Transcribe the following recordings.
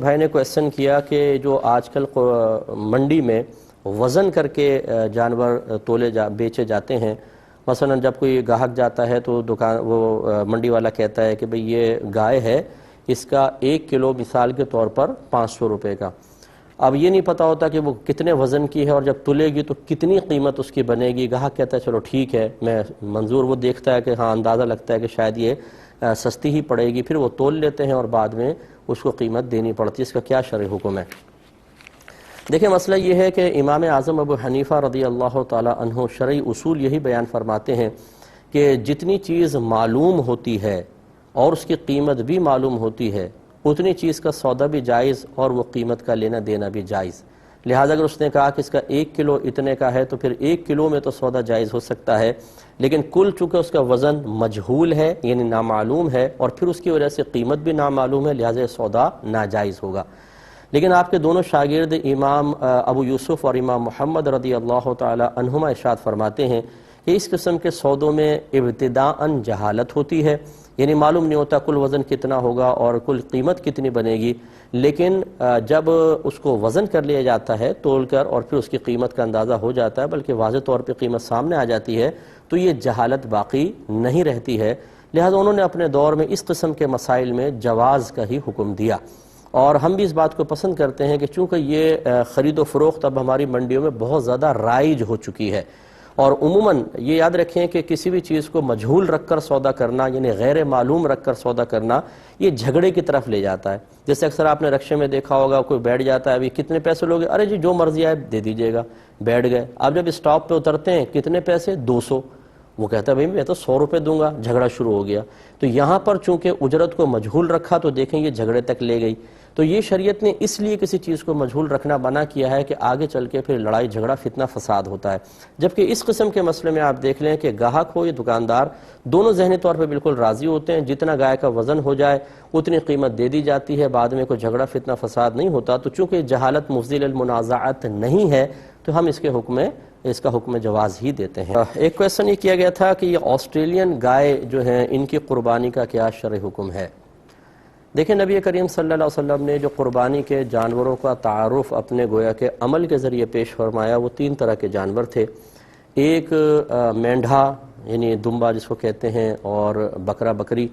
بھائی نے کویسچن کیا کہ جو آج کل منڈی میں وزن کر کے جانور بیچے جاتے ہیں، مثلا جب کوئی گاہک جاتا ہے تو منڈی والا کہتا ہے کہ بھئی یہ گائے ہے، اس کا 1 کلو مثال کے طور پر 500 روپے کا۔ اب یہ نہیں پتا ہوتا کہ وہ کتنے وزن کی ہے اور جب تلے گی تو کتنی قیمت اس کی بنے گی۔ گاہک کہتا ہے چلو ٹھیک ہے، میں منظور، وہ دیکھتا ہے کہ ہاں اندازہ لگتا ہے کہ شاید یہ سستی ہی پڑے گی، پھر وہ تول لیتے ہیں اور بعد میں اس کو قیمت دینی پڑتی ہے۔ اس کا کیا شرعی حکم ہے؟ دیکھیں، مسئلہ یہ ہے کہ امام اعظم ابو حنیفہ رضی اللہ تعالی عنہ شرعی اصول یہی بیان فرماتے ہیں کہ جتنی چیز معلوم ہوتی ہے اور اس کی قیمت بھی معلوم ہوتی ہے، اتنی چیز کا سودا بھی جائز اور وہ قیمت کا لینا دینا بھی جائز۔ لہٰذا اگر اس نے کہا کہ اس کا 1 کلو اتنے کا ہے تو پھر 1 کلو میں تو سودا جائز ہو سکتا ہے، لیکن کل چونکہ اس کا وزن مجہول ہے یعنی نامعلوم ہے اور پھر اس کی وجہ سے قیمت بھی نامعلوم ہے، لہٰذا سودا ناجائز ہوگا۔ لیکن آپ کے دونوں شاگرد امام ابو یوسف اور امام محمد رضی اللہ تعالی عنہما ارشاد فرماتے ہیں کہ اس قسم کے سودوں میں ابتداءً جہالت ہوتی ہے، یعنی معلوم نہیں ہوتا کل وزن کتنا ہوگا اور کل قیمت کتنی بنے گی، لیکن جب اس کو وزن کر لیا جاتا ہے تول کر اور پھر اس کی قیمت کا اندازہ ہو جاتا ہے، بلکہ واضح طور پہ قیمت سامنے آ جاتی ہے، تو یہ جہالت باقی نہیں رہتی ہے۔ لہٰذا انہوں نے اپنے دور میں اس قسم کے مسائل میں جواز کا ہی حکم دیا، اور ہم بھی اس بات کو پسند کرتے ہیں کہ چونکہ یہ خرید و فروخت اب ہماری منڈیوں میں بہت زیادہ رائج ہو چکی ہے، اور عموماً یہ یاد رکھیں کہ کسی بھی چیز کو مجہول رکھ کر سودا کرنا یعنی غیر معلوم رکھ کر سودا کرنا یہ جھگڑے کی طرف لے جاتا ہے۔ جیسے اکثر آپ نے رکشے میں دیکھا ہوگا، کوئی بیٹھ جاتا ہے، ابھی کتنے پیسے لوگے؟ ارے جی جو مرضی آئے دے دیجئے گا، بیٹھ گئے۔ اب جب اسٹاپ پہ اترتے ہیں، کتنے پیسے؟ 200۔ وہ کہتا ہے بھئی میں تو 100 روپے دوں گا، جھگڑا شروع ہو گیا۔ تو یہاں پر چونکہ اجرت کو مجہول رکھا تو دیکھیں یہ جھگڑے تک لے گئی۔ تو یہ شریعت نے اس لیے کسی چیز کو مجہول رکھنا منع کیا ہے کہ آگے چل کے پھر لڑائی جھگڑا فتنہ فساد ہوتا ہے، جبکہ اس قسم کے مسئلے میں آپ دیکھ لیں کہ گاہک ہو یا دکاندار دونوں ذہنی طور پہ بالکل راضی ہوتے ہیں، جتنا گائے کا وزن ہو جائے اتنی قیمت دے دی جاتی ہے، بعد میں کوئی جھگڑا فتنہ فساد نہیں ہوتا۔ تو چونکہ جہالت مفضی للمنازعات نہیں ہے تو ہم اس کا حکم جواز ہی دیتے ہیں۔ ایک کویسچن یہ کیا گیا تھا کہ یہ آسٹریلین گائے جو ہیں ان کی قربانی کا کیا شرعی حکم ہے؟ دیکھیں، نبی کریم صلی اللہ علیہ وسلم نے جو قربانی کے جانوروں کا تعارف اپنے گویا کے عمل کے ذریعے پیش فرمایا، وہ 3 طرح کے جانور تھے۔ ایک مینڈھا یعنی دمبا جس کو کہتے ہیں، اور بکرا بکری۔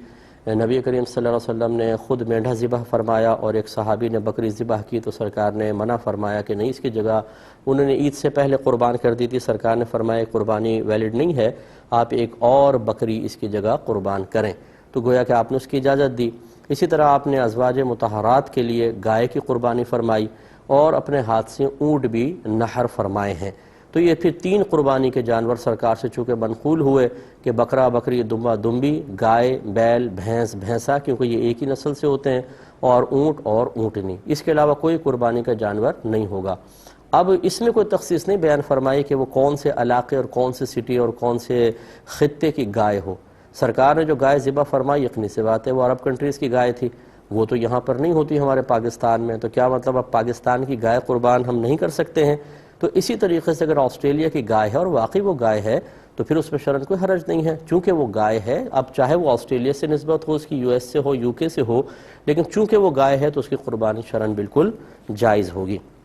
نبی کریم صلی اللہ علیہ وسلم نے خود مینڈھا ذبح فرمایا، اور ایک صحابی نے بکری ذبح کی تو سرکار نے منع فرمایا کہ نہیں، اس کی جگہ انہوں نے عید سے پہلے قربان کر دی تھی، سرکار نے فرمایا قربانی ویلڈ نہیں ہے، آپ ایک اور بکری اس کی جگہ قربان کریں، تو گویا کہ آپ نے اس کی اجازت دی۔ اسی طرح آپ نے ازواج مطہرات کے لیے گائے کی قربانی فرمائی اور اپنے ہاتھ سے اونٹ بھی نحر فرمائے ہیں۔ تو یہ پھر 3 قربانی کے جانور سرکار سے چونکہ منقول ہوئے کہ بکرا بکری، دمبا دمبی، گائے بیل بھینس بھینسا، کیونکہ یہ ایک ہی نسل سے ہوتے ہیں، اور اونٹ اور اونٹنی، اس کے علاوہ کوئی قربانی کا جانور نہیں ہوگا۔ اب اس میں کوئی تخصیص نہیں بیان فرمائی کہ وہ کون سے علاقے اور کون سے سٹی اور کون سے خطے کی گائے ہو۔ سرکار نے جو گائے ذبح فرمائی، یقینی سی بات ہے وہ عرب کنٹریز کی گائے تھی، وہ تو یہاں پر نہیں ہوتی ہمارے پاکستان میں، تو کیا مطلب اب پاکستان کی گائے قربان ہم نہیں کر سکتے ہیں؟ تو اسی طریقے سے اگر آسٹریلیا کی گائے ہے اور واقعی وہ گائے ہے تو پھر اس میں شرعاً کوئی حرج نہیں ہے، چونکہ وہ گائے ہے۔ اب چاہے وہ آسٹریلیا سے نسبت ہو، اس کی US سے ہو، UK سے ہو، لیکن چونکہ وہ گائے ہے تو اس کی قربانی شرعاً بالکل جائز ہوگی۔